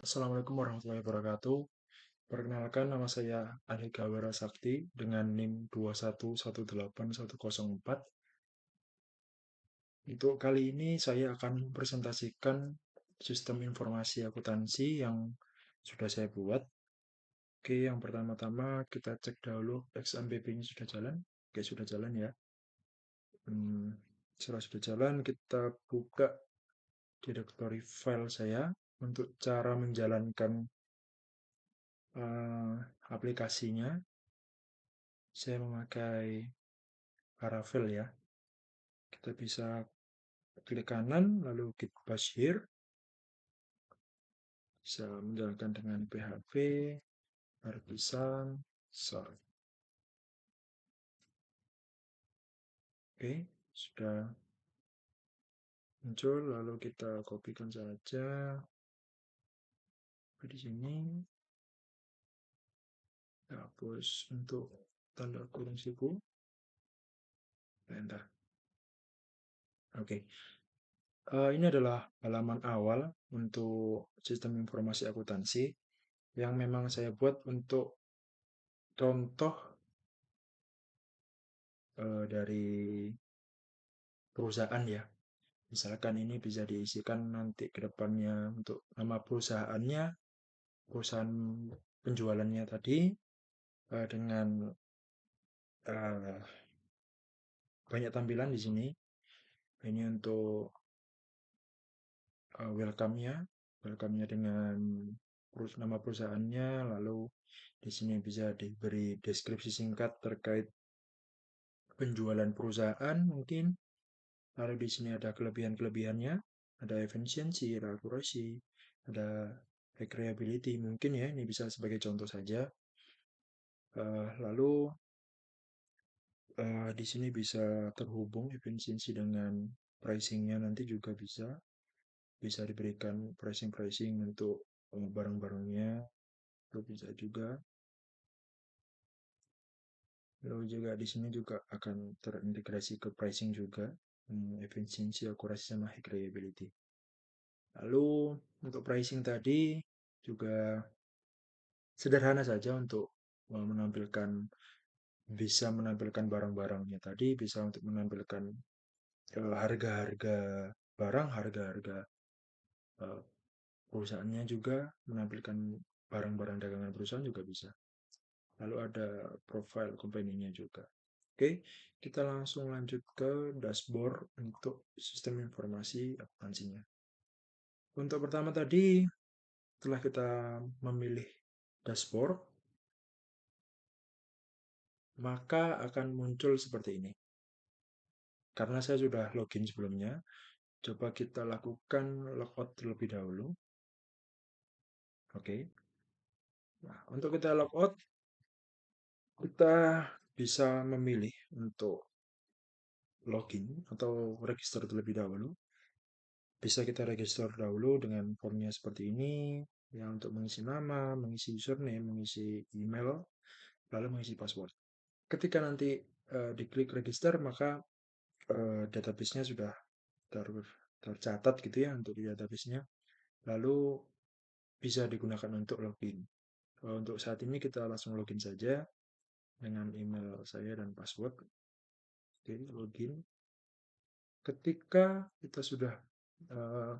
Assalamualaikum warahmatullahi wabarakatuh. Perkenalkan, nama saya Andika Wira Sakti dengan NIM 2118104. Untuk kali ini saya akan mempresentasikan sistem informasi akuntansi yang sudah saya buat. Oke, yang pertama-tama kita cek dahulu XMPP-nya sudah jalan. Oke, sudah jalan ya. Setelah sudah jalan, kita buka directory file saya untuk cara menjalankan eh, aplikasinya. Saya memakai Laravel ya. Kita bisa klik kanan, lalu git bash here. Bisa menjalankan dengan PHP, Artisan, Sharp. Oke, sudah muncul, lalu kita kopikan saja di sini. Hapus untuk tanda kurung siku. Enter. Oke, ini adalah halaman awal untuk sistem informasi akuntansi yang memang saya buat untuk contoh dari perusahaan ya. Misalkan ini bisa diisikan nanti ke depannya untuk nama perusahaannya, perusahaan penjualannya tadi, dengan eh, banyak tampilan di sini. Ini untuk welcome-nya, welcome-nya dengan nama perusahaannya, lalu di sini bisa diberi deskripsi singkat terkait penjualan perusahaan mungkin. Lalu di sini ada kelebihan-kelebihannya, ada efisiensi, ada akurasi, ada reliability mungkin ya, ini bisa sebagai contoh saja. Lalu di sini bisa terhubung efisiensi dengan pricing-nya nanti juga bisa diberikan pricing-pricing untuk barang-barangnya, itu bisa juga. Lalu juga di sini juga akan terintegrasi ke pricing juga, efisiensi, akurasi, sama reliability. Lalu untuk pricing tadi juga sederhana saja untuk menampilkan, bisa menampilkan barang-barangnya tadi, bisa untuk menampilkan harga-harga barang, harga-harga eh, perusahaannya juga, menampilkan barang-barang dagangan perusahaan juga bisa. Lalu ada profile company-nya juga. Oke, kita langsung lanjut ke dashboard untuk sistem informasi akuntansinya. Untuk pertama tadi, setelah kita memilih dashboard, maka akan muncul seperti ini. Karena saya sudah login sebelumnya, coba kita lakukan logout terlebih dahulu. Oke. Nah, untuk kita logout, kita bisa memilih untuk login atau register terlebih dahulu. Bisa kita register dahulu dengan formnya seperti ini, ya, untuk mengisi nama, mengisi username, mengisi email, lalu mengisi password. Ketika nanti diklik register, maka database-nya sudah tercatat gitu ya untuk di database-nya. Lalu bisa digunakan untuk login. Untuk saat ini kita langsung login saja dengan email saya dan password. Oke, login. Ketika kita sudah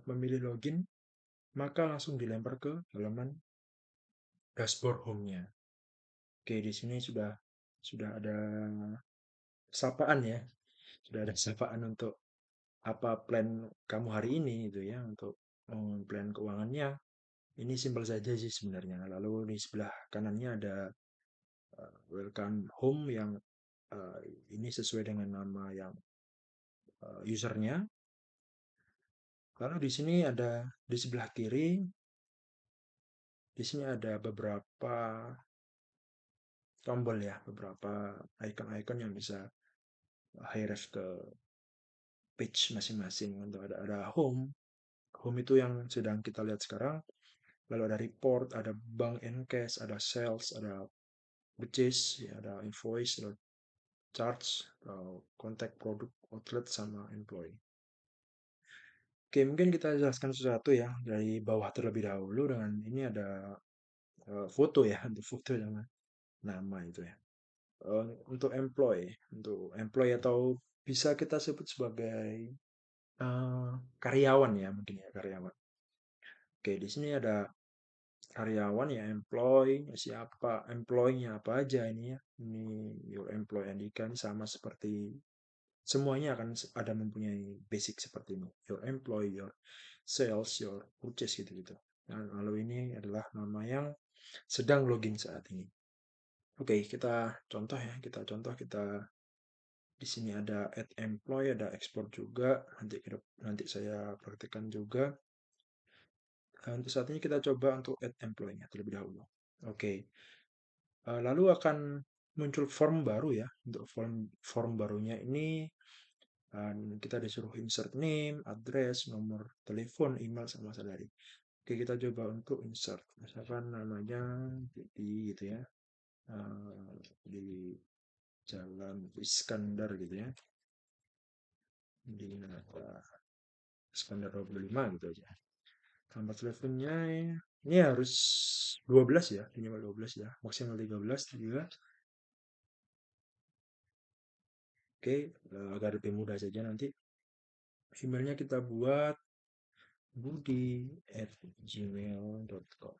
memilih login, maka langsung dilempar ke halaman dashboard home-nya. Oke, di sini sudah ada sapaan ya. Sudah ada sapaan untuk apa plan kamu hari ini gitu ya, untuk plan keuangannya. Ini simpel saja sih sebenarnya. Lalu di sebelah kanannya ada welcome home yang uh, ini sesuai dengan nama yang usernya. Lalu di sini ada di sebelah kiri, di sini ada beberapa tombol ya, beberapa icon-icon yang bisa high-res ke page masing-masing. Untuk ada home, home itu yang sedang kita lihat sekarang. Lalu ada report, ada bank and cash, ada sales, ada purchase, ya, ada invoice, ada charge, contact product outlet, sama employee. Oke, mungkin kita jelaskan sesuatu ya dari bawah terlebih dahulu dengan ini ada foto ya, untuk foto sama nama itu ya. Untuk employee atau bisa kita sebut sebagai karyawan ya, mungkin ya karyawan. Oke, di sini ada karyawan ya, siapa, employee-nya apa aja ini ya. Ini your employee Andika ini sama seperti semuanya akan ada mempunyai basic seperti ini. Your employee, your sales, your purchase gitu-gitu. Nah, lalu ini adalah nama yang sedang login saat ini. Oke, kita contoh ya, kita di sini ada add employee, ada export juga. Nanti saya praktekkan juga. Nah, untuk saat ini kita coba untuk add employee-nya terlebih dahulu. Oke, lalu akan muncul form baru ya. Untuk form barunya ini kita disuruh insert name, address, nomor telepon, email, sama salary. Oke, kita coba untuk insert. Misalkan namanya di gitu ya. Di Jalan Iskandar gitu ya. Di Iskandar 25 gitu aja. Nomor teleponnya ini harus 12 ya, minimal 12 ya, maksimal 13 juga. Oke, agar lebih mudah saja nanti emailnya kita buat budi@gmail.com.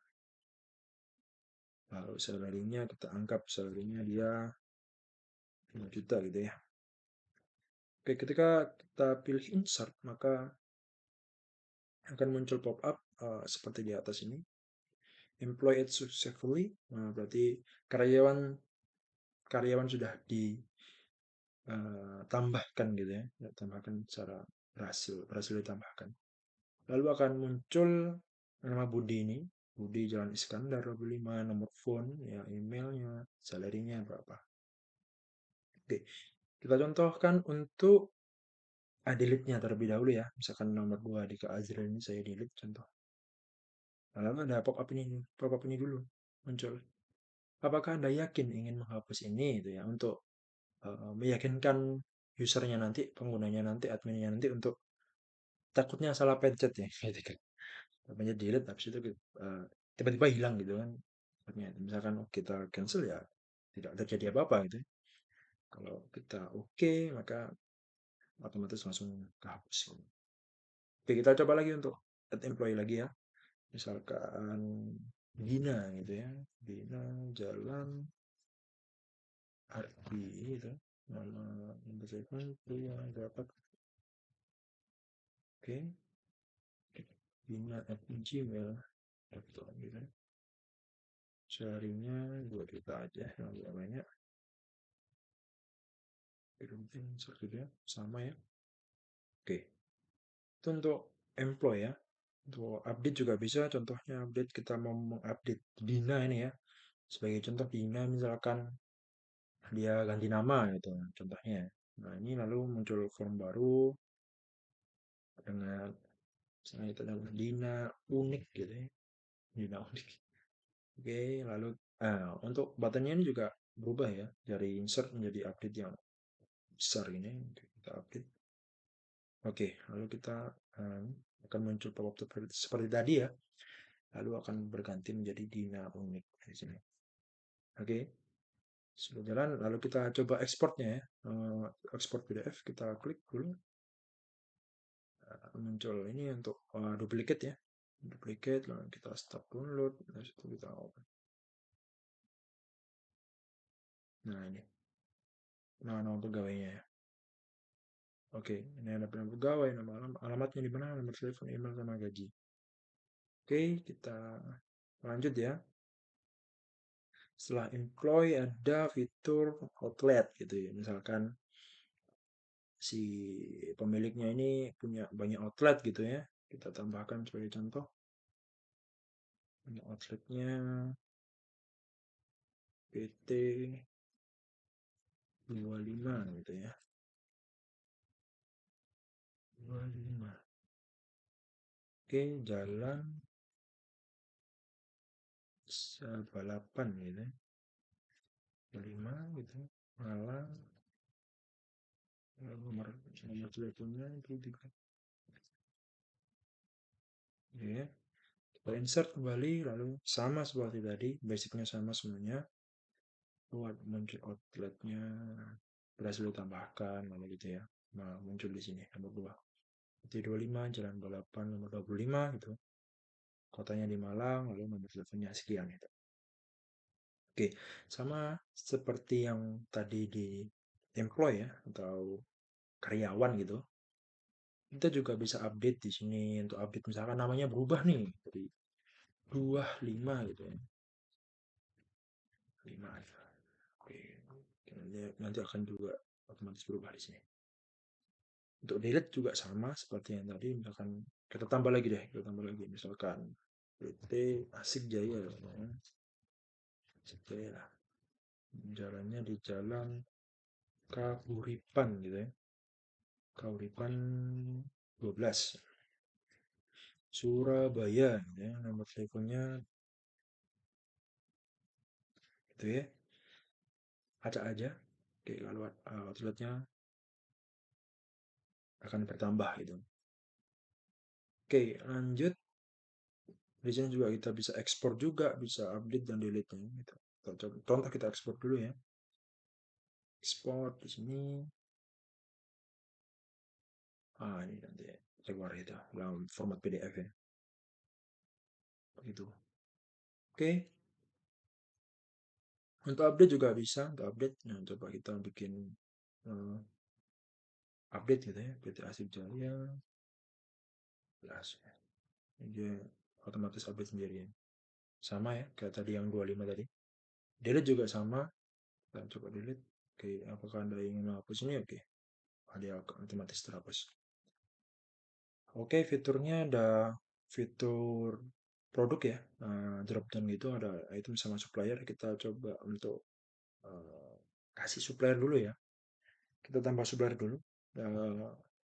Lalu salary-nya kita anggap salary-nya dia 5 juta gitu ya. Oke, ketika kita pilih insert, maka akan muncul pop-up seperti di atas ini. Employed successfully, nah, berarti karyawan karyawan sudah ditambahkan gitu ya, tambahkan secara berhasil ditambahkan. Lalu akan muncul nama Budi ini, Budi Jalan Iskandar 25, nomor phone, ya emailnya, salary-nya berapa. Oke, kita contohkan untuk delete-nya terlebih dahulu ya. Misalkan nomor 2 di ke Azril ini saya delete contoh. Nah, lalu ada pop-up ini dulu muncul. Apakah Anda yakin ingin menghapus ini itu ya untuk meyakinkan usernya nanti, penggunanya nanti, adminnya nanti untuk takutnya salah pencet ya gitu kan. Pencet delete habis itu tiba-tiba hilang gitu kan. Misalkan kita cancel ya tidak terjadi apa-apa gitu ya. Kalau kita oke, maka otomatis langsung kehapus gitu. Oke, kita coba lagi untuk add employee lagi ya. Misalkan Dina gitu ya. Dina Jalan Ardi gitu. Nama nomor telepon itu yang dapat. Oke. Dina@gmail.com gitu. Sharingnya 2 juta aja, yang banyak. Kirim satu dia sama ya. Oke. Itu untuk employee ya. Untuk update juga bisa. Contohnya update kita mau mengupdate Dina ini ya. Sebagai contoh Dina misalkan dia ganti nama gitu contohnya. Nah, ini lalu muncul form baru dengan misalnya itu nama Dina unik gitu ya. Dina unik. Oke, lalu untuk buttonnya ini juga berubah ya dari insert menjadi update yang besar ini. Kita update. Oke, lalu kita um, akan muncul pop-up seperti tadi ya. Lalu akan berganti menjadi Dina unik di sini. Oke, sudah jalan. Lalu kita coba ekspornya ya. Ekspor PDF kita klik dulu. Muncul ini untuk duplicate ya. Duplicate, lalu kita stop download. Lalu itu kita open. Nah ini, nama pegawainya ya. Oke, ini ada nama pegawai, nama alamatnya di mana, nomor telepon, email, sama gaji. Oke, kita lanjut ya. Setelah employee ada fitur outlet gitu ya. Misalkan si pemiliknya ini punya banyak outlet gitu ya. Kita tambahkan sebagai contoh. Punya outletnya PT 25 gitu ya. 25. Oke, jalan balapan gitu ya. 25 gitu. Malang, nomor teleponnya itu 3. Oke, kita insert kembali, lalu sama seperti tadi, basicnya sama semuanya. Buat muncul outletnya berhasil ditambahkan, lalu gitu ya. Nah, muncul di sini nomor 2. T25 Jalan Balapan nomor 25 gitu. Kotanya di Malang, lalu nomor teleponnya sekian gitu. Oke, sama seperti yang tadi di employee ya atau karyawan gitu. Kita juga bisa update di sini untuk update misalkan namanya berubah nih dari 25 gitu ya. 5 aja. Oke, nanti akan juga otomatis berubah di sini. Untuk delete juga sama seperti yang tadi, misalkan kita tambah lagi deh, kita tambah lagi misalkan PT Asik Jaya ya. Asik Jaya lah. Jalannya di Jalan Kahuripan gitu ya. Kahuripan 12 Surabaya gitu ya. Nomor teleponnya itu ya. Acak aja. Oke, kalau outletnya akan bertambah gitu. Oke, lanjut. Di sini juga kita bisa ekspor juga, bisa update dan delete-nya gitu. Contoh kita ekspor dulu ya. Ekspor di sini. Ini nanti keluar itu dalam format PDF ya. Begitu. Oke, untuk update juga bisa. Untuk update, nah coba kita bikin eh, update gitu ya. PT Asik Jaya. Jelas ya. Dia otomatis update sendiri ya. Sama ya, kayak tadi yang 25 tadi. Delete juga sama. Kita coba delete. Oke, apakah Anda ingin menghapus ini? Oke. Dia otomatis terhapus. Oke, fiturnya ada fitur produk ya. Drop down gitu ada item sama supplier. Kita coba untuk eh, kasih supplier dulu ya. Kita tambah supplier dulu. Eh,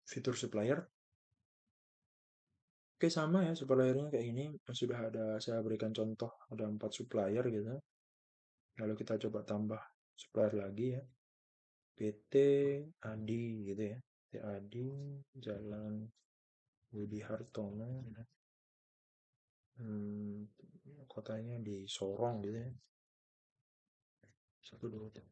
Fitur supplier. Oke, sama ya suppliernya kayak ini. Sudah ada saya berikan contoh ada 4 supplier gitu. Lalu kita coba tambah supplier lagi ya. PT Adi gitu ya. PT Adi Jalan Budi Hartono. Hmm, Kotanya di Sorong gitu ya. Satu dua tiga.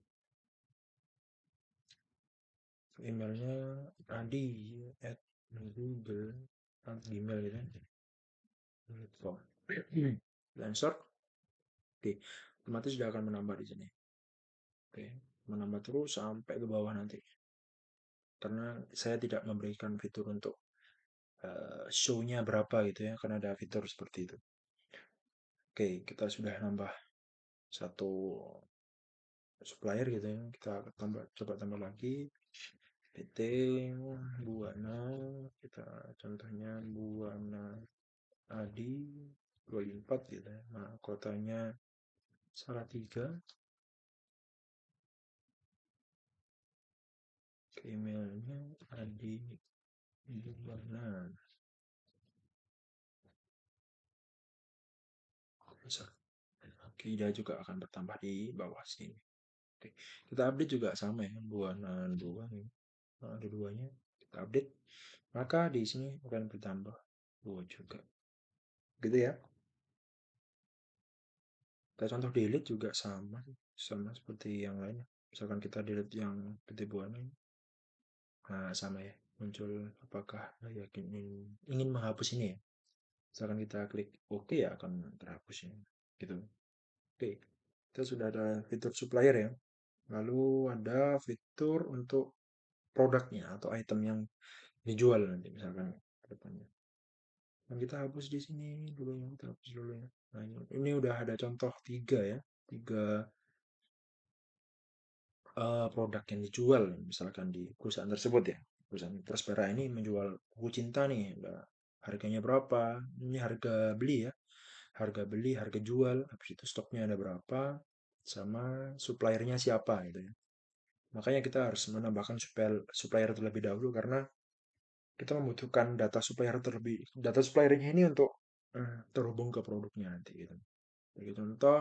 Emailnya adi at google at gmail gitu ya. Com. Lansor. Oke, otomatis sudah akan menambah di sini. Oke, menambah terus sampai ke bawah nanti. Karena saya tidak memberikan fitur untuk show-nya berapa gitu ya, karena ada fitur seperti itu. Oke, kita sudah nambah satu supplier gitu ya. Kita coba tambah lagi. PT Buana, kita contohnya Buana Adi 24 gitu ya. Nah, kotanya Salatiga, emailnya Adi Buana. Bisa. Oke, dia juga akan bertambah di bawah sini. Oke, kita update juga sama ya, Buana 2 nih. Nah, ada duanya. Kita update, maka di sini akan bertambah 2 juga. Gitu ya. Kita contoh delete juga sama, sama seperti yang lain. Misalkan kita delete yang PT Buana, nah sama ya, muncul apakah yakin ingin menghapus ini ya. Misalkan kita klik OK ya akan terhapus ini. Gitu. Oke, kita sudah ada fitur supplier ya. Lalu ada fitur untuk produknya atau item yang dijual nanti misalkan ke depannya. Dan kita hapus di sini dulu ya, kita hapus dulu ya. Nah, ini udah ada contoh tiga ya, tiga produk yang dijual misalkan di perusahaan tersebut ya. Perusahaan Prospera ini menjual buku cinta nih, harganya berapa? Ini harga beli ya, harga beli, harga jual, habis itu stoknya ada berapa, sama suppliernya siapa gitu ya. Makanya kita harus menambahkan supplier terlebih dahulu karena kita membutuhkan data suppliernya ini untuk terhubung ke produknya nanti gitu. Sebagai contoh,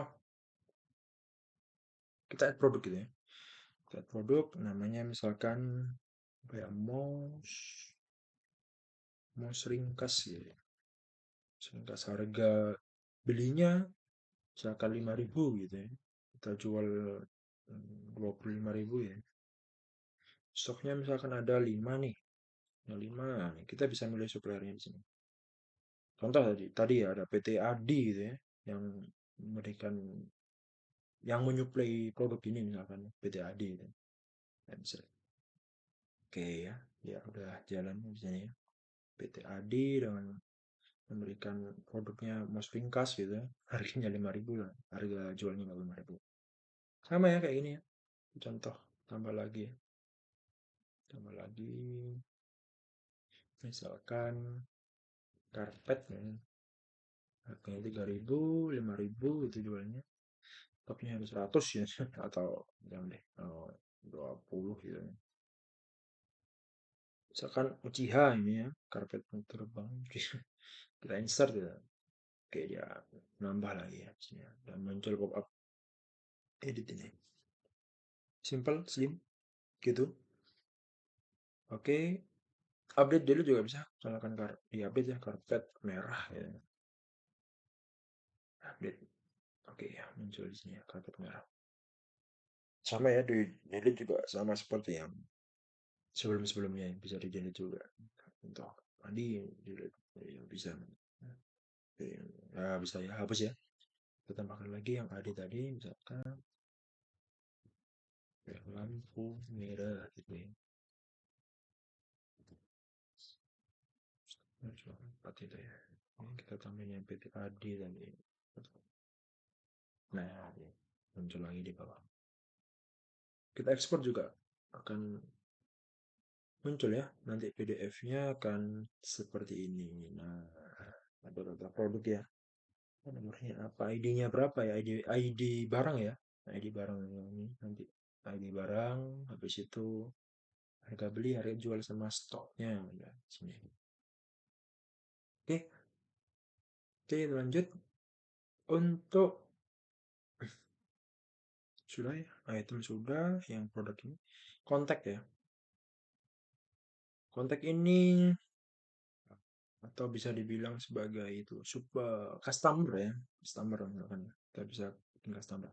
kita add produk gitu ya. Kita add produk namanya misalkan kayak mouse ringkas gitu. Sehingga harga belinya misalkan 5.000 gitu ya. Kita jual 25.000 ya. Stoknya misalkan ada 5 nih. Yang 5 nih, kita bisa milih suppliernya di sini. Contoh tadi ya ada PT Adi gitu ya yang memberikan yang menyuplai produk ini misalkan PT Adi gitu. Bisa. Oke ya, ya udah jalan di sini ya. PT Adi dengan memberikan produknya Mas Ringkas gitu ya. Harganya 5.000 lah. Harga jualnya 5.000. Sama ya kayak gini ya. Contoh tambah lagi ya. Tambah lagi misalkan karpet ya. Harganya 3.000, 5.000 itu jualnya. Topnya harus 100 ya atau jangan deh 20 gitu ya. Misalkan Uchiha ini ya, karpet terbang kita insert ya. Oke dia nambah lagi ya sini ya. Dan muncul pop up edit ini. Simple, slim gitu. Oke, update dulu juga bisa. Misalkan di update ya karpet merah ya. Update. Oke ya, muncul di sini ya karpet merah. Sama ya di delete juga sama seperti yang sebelum-sebelumnya bisa di delete juga. Untuk tadi delete ya, bisa. Ya, bisa ya hapus ya. Kita tambahkan lagi yang ada tadi misalkan lampu merah gitu ya. Cuma 4 itu ya. Ini kita tambahin yang PTAD tadi. Nah, ini muncul lagi di bawah. Kita ekspor juga akan muncul ya. Nanti PDF-nya akan seperti ini. Nah, ada beberapa produk ya. Nomornya apa? ID-nya berapa ya? ID barang ya. ID barang ini nanti ID barang habis itu harga beli, harga jual sama stoknya ya, sini. Oke, oke lanjut untuk sudah ya, item sudah, yang produk ini kontak ya. Kontak ini atau bisa dibilang sebagai itu customer ya, customer misalkan kita bisa bikin customer.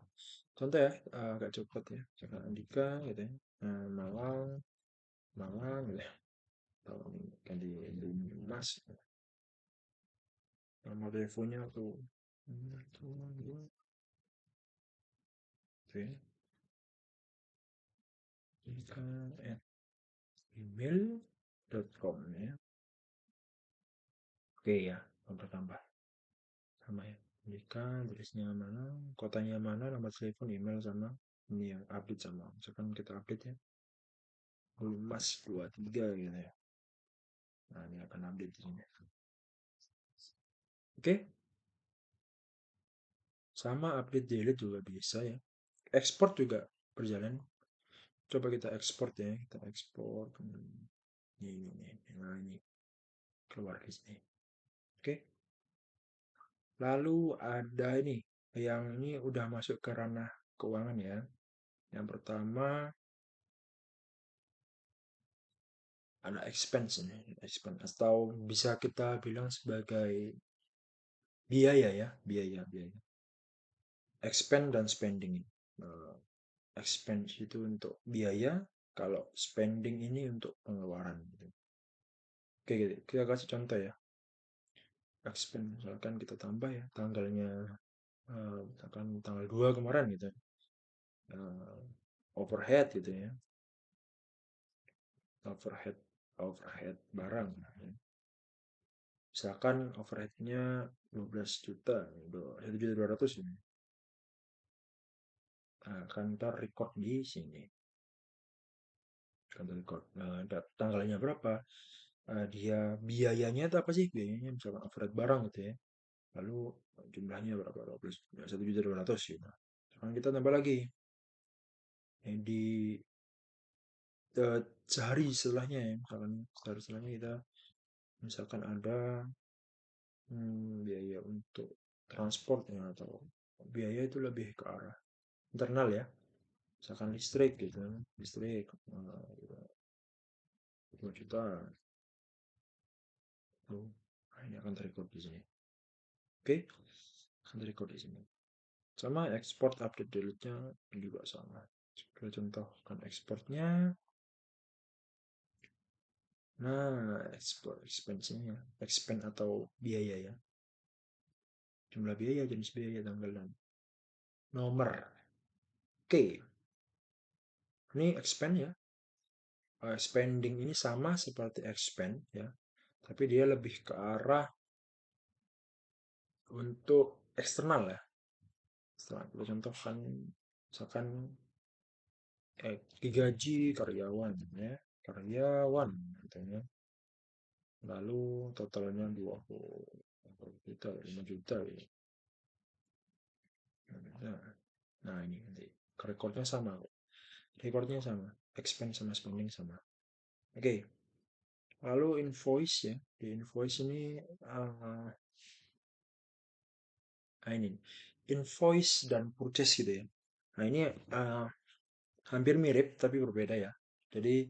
Contoh ya, agak cepat ya, misalkan Andika gitu ya, Malang, Malang gitu ya, atau ganti Mas, nomor teleponnya tuh, oke, Andika at email.com ya. Oke ya, nomor tambah sama ya. Andika, tulisnya mana, kotanya mana, nomor telepon, email sama ini yang update sama. Misalkan kita update ya, Mas 23 gitu ya. Nah, ini akan update di sini. Oke, sama update delete juga bisa ya. Export juga berjalan. Coba kita ekspor ya, kita ekspor. Nah, ini keluar di sini. Oke, lalu ada ini, yang ini udah masuk ke ranah keuangan ya. Yang pertama ada expense ini, expense atau bisa kita bilang sebagai biaya ya, biaya, biaya. Expense dan spending. Eh, Expense itu untuk biaya, kalau spending ini untuk pengeluaran gitu. Oke, gitu. Kita kasih contoh ya. Expense misalkan kita tambah ya tanggalnya, misalkan tanggal 2 kemarin gitu. Eh, Overhead gitu ya. Overhead overhead barang. Misalkan overheadnya 12 juta, 1.200.000 ini. Nah, akan kita record di sini. Kan record. Nah, tanggalnya berapa? Dia biayanya itu apa sih? Biayanya misalkan overhead barang gitu ya. Lalu jumlahnya berapa? 12, 1.200.000 gitu. Sekarang kita tambah lagi. Di sehari setelahnya ya. Misalkan sehari setelahnya kita misalkan ada biaya untuk transportnya atau biaya itu lebih ke arah internal ya. Misalkan listrik gitu. Listrik 2 juta. Tuh, nah, ini akan terrecord di sini. Oke, akan record di sini. Sama export update delete-nya juga sama. Kita contohkan exportnya. Nah, export expense-nya, expense atau biaya ya. Jumlah biaya, jenis biaya, tanggal dan nomor. Oke, ini expense ya. Spending ini sama seperti expand ya, tapi dia lebih ke arah untuk eksternal ya. Setelah kita contohkan, misalkan digaji karyawan ya, karyawan katanya. Lalu totalnya 20 juta, 5 juta ya. Nah ini nanti rekornya sama, rekornya sama, expense sama spending sama. Oke, lalu invoice ya. Di invoice ini uh, ini invoice dan purchase gitu ya. Nah ini hampir mirip tapi berbeda ya. Jadi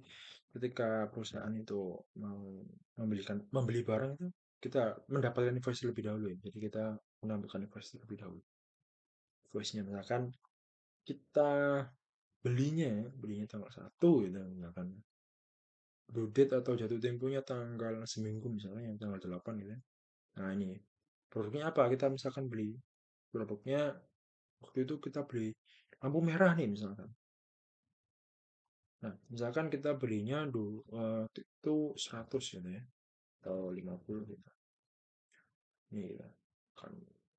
ketika perusahaan itu mau membeli barang itu, kita mendapatkan invoice terlebih dahulu ya. Jadi kita menambahkan invoice terlebih dahulu. Invoice-nya misalkan kita belinya tanggal 1 gitu misalkan. Due date atau jatuh temponya tanggal seminggu misalnya yang tanggal 8 gitu ya. Nah ini produknya apa? Kita misalkan beli produknya waktu itu kita beli lampu merah nih misalkan. Nah, misalkan kita belinya dulu itu 100 gitu ya, atau 50 gitu. Ini gitu. Kan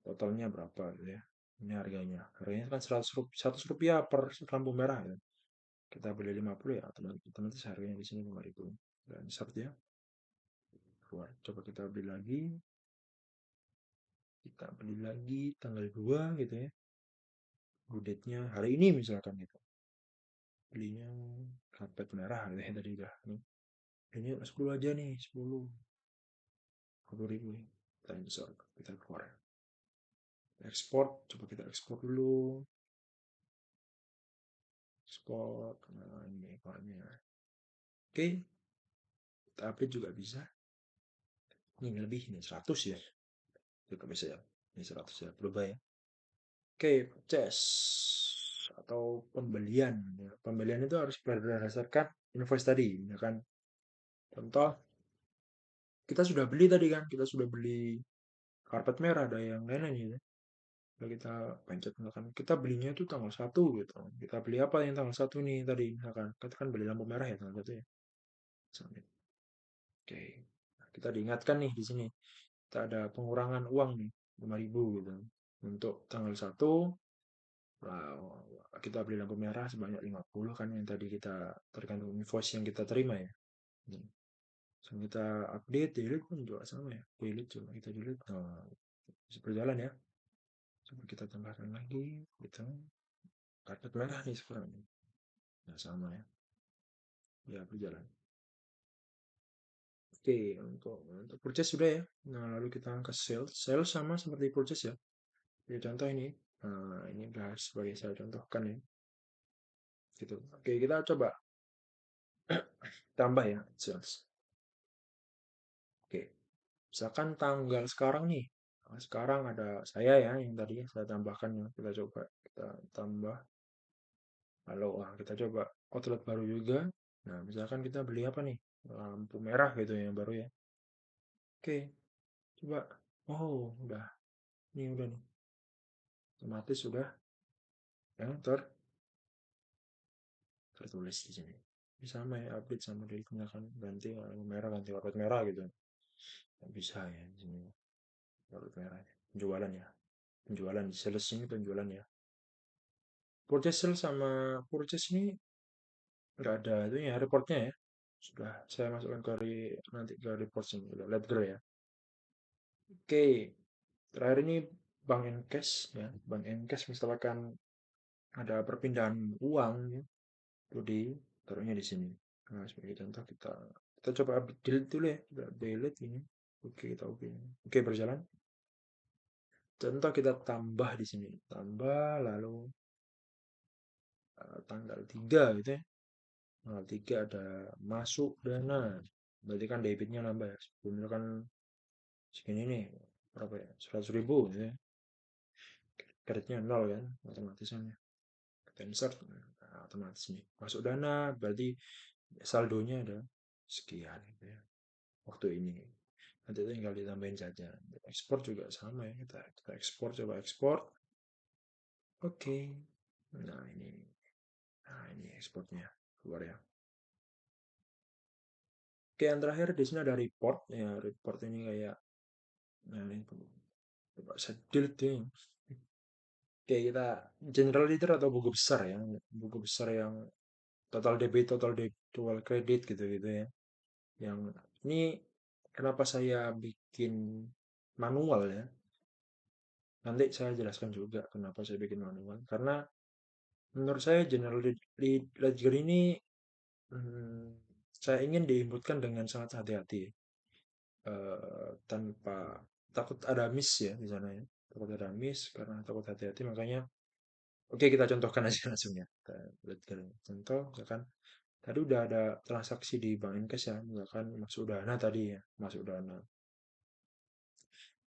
totalnya berapa gitu ya. Ini harganya. Harganya kan 100 rupiah per lampu merah ya. Kita beli 50 ya, otomatis harganya di sini 5.000. Dan start ya. Keluar. Coba kita beli lagi. Kita beli lagi tanggal 2 gitu ya. Due date-nya hari ini misalkan gitu. Belinya karpet merah gitu ya tadi udah. Ini 10 aja nih, 10. 20.000 nih. Kita insert, kita keluar. Ekspor, coba kita ekspor dulu. Ekspor, nah ini ekornya. Oke, kita update juga bisa. Ini lebih, ini 100 ya. Juga bisa ya. Ini 100 ya, berubah ya. Oke, purchase atau pembelian. Ya. Pembelian itu harus berdasarkan invoice tadi. Ya kan? Contoh, kita sudah beli tadi kan. Kita sudah beli karpet merah, ada yang lain-lain gitu. Kalau kita pencet misalkan kita belinya itu tanggal 1 gitu. Kita beli apa yang tanggal 1 nih tadi misalkan. Kita kan beli lampu merah ya tanggal 1 ya. Submit. Oke. Nah, kita diingatkan nih di sini. Kita ada pengurangan uang nih 5.000 gitu. Untuk tanggal 1 kita beli lampu merah sebanyak 50 kan yang tadi kita tergantung invoice yang kita terima ya. So, kita update, delete pun juga sama ya. Delete coba kita delete. Nah, bisa berjalan ya. Coba kita tambahkan lagi. Gitu. Karpet merah nih sekarang. Nah, sama ya. Ya, berjalan. Oke, untuk purchase sudah ya. Nah, lalu kita ke sales. Sales sama seperti purchase ya. Jadi contoh ini. Nah, ini udah sebagai saya contohkan ya. Gitu. Oke, kita coba tambah ya sales. Oke. Misalkan tanggal sekarang nih. Nah, sekarang ada saya ya yang tadi saya tambahkan ya. Kita coba kita tambah. Lalu kita coba outlet baru juga. Nah, misalkan kita beli apa nih? Lampu merah gitu yang baru ya. Oke, coba. Oh, udah. Ini udah nih. Otomatis sudah ya tertulis di sini. Ini sama ya, update sama delete-nya kan. Ganti warna merah, ganti warna merah gitu. Nggak bisa ya di sini. Warna merah. Penjualan ya. Penjualan di sales ini penjualan ya. Purchase sales sama purchase ini nggak ada itu ya reportnya ya. Sudah saya masukkan ke nanti ke report sini. Udah ledger ya. Oke. Terakhir ini bank Encash ya. Bank Encash misalkan ada perpindahan uang ya. Itu taruhnya di sini. Nah, sebagai contoh kita coba delete dulu ya. Kita delete ini. Oke, kita oke. Oke, berjalan. Contoh kita tambah di sini. Tambah lalu tanggal 3 gitu ya. Tanggal 3 ada masuk dana. Berarti kan debitnya nambah ya. Sebelumnya kan segini nih. berapa ya, 100.000 gitu ya, kreditnya nol kan, otomatis kan ya. Kita insert, nah, otomatis nih masuk dana, berarti saldonya ada sekian gitu ya waktu ini. Nanti tinggal ditambahin saja. Ekspor juga sama ya, kita ekspor, coba ekspor. Oke. Nah ini, ekspornya keluar ya. Oke, yang terakhir di sini ada report ya. Report ini kayak, nah ini coba saya delete deh. Oke, kita general ledger atau buku besar ya, buku besar yang total debit, total kredit gitu-gitu ya. Yang ini kenapa saya bikin manual ya? Nanti saya jelaskan juga kenapa saya bikin manual. Karena menurut saya general ledger ini, hmm, saya ingin diinputkan dengan sangat hati-hati, tanpa takut ada miss ya di sana ya. Takut ada miss karena takut hati-hati, makanya oke kita contohkan aja langsung ya. Kita lihat contoh, misalkan tadi udah ada transaksi di Bank Inkas ya, misalkan masuk dana tadi ya, masuk dana.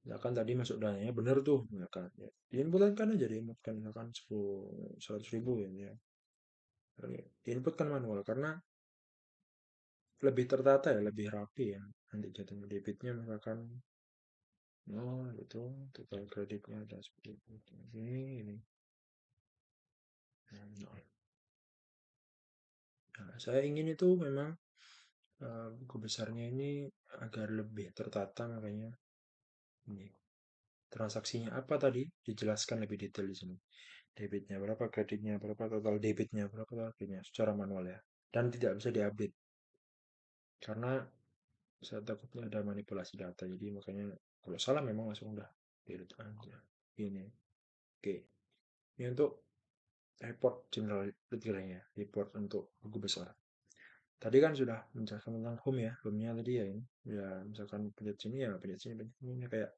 Misalkan tadi masuk dananya bener tuh, misalkan ya. Diinputkan aja, diinputkan misalkan 100.000 ya, ya. Diinputkan manual karena lebih tertata ya, lebih rapi ya. Nanti jatuhnya debitnya misalkan nol gitu, total kreditnya ada seperti itu. Ini. Nah, nol. Nah, saya ingin itu memang, buku besarnya ini agar lebih tertata, makanya ini transaksinya apa tadi dijelaskan lebih detail di sini. Debitnya berapa, kreditnya berapa, total debitnya berapa, total kreditnya secara manual ya. Dan tidak bisa diupdate karena saya takutnya ada manipulasi data. Jadi makanya kalau salah memang langsung udah delete aja. Ini. Oke. Ini untuk report general detailnya, report untuk buku besar. Tadi kan sudah menjelaskan tentang home ya, home-nya tadi ya ini. Ya, misalkan pencet sini ya, pencet sini, pencet sini. Ini kayak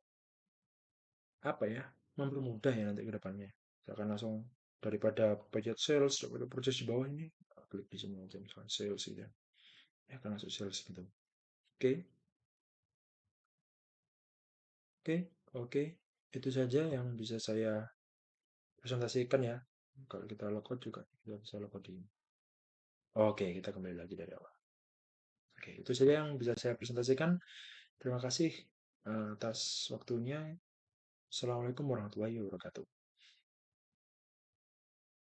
apa ya? Mempermudah ya nanti ke depannya. Misalkan langsung daripada pencet sales, daripada proses di bawah ini, klik di sini aja misalkan sales gitu ya. Ya kan masuk sales gitu. Oke, oke, oke. Itu saja yang bisa saya presentasikan ya. Kalau kita logout juga kita bisa logout di ini. Oke, kita kembali lagi dari awal. Oke, itu saja yang bisa saya presentasikan. Terima kasih, atas waktunya. Assalamualaikum warahmatullahi wabarakatuh.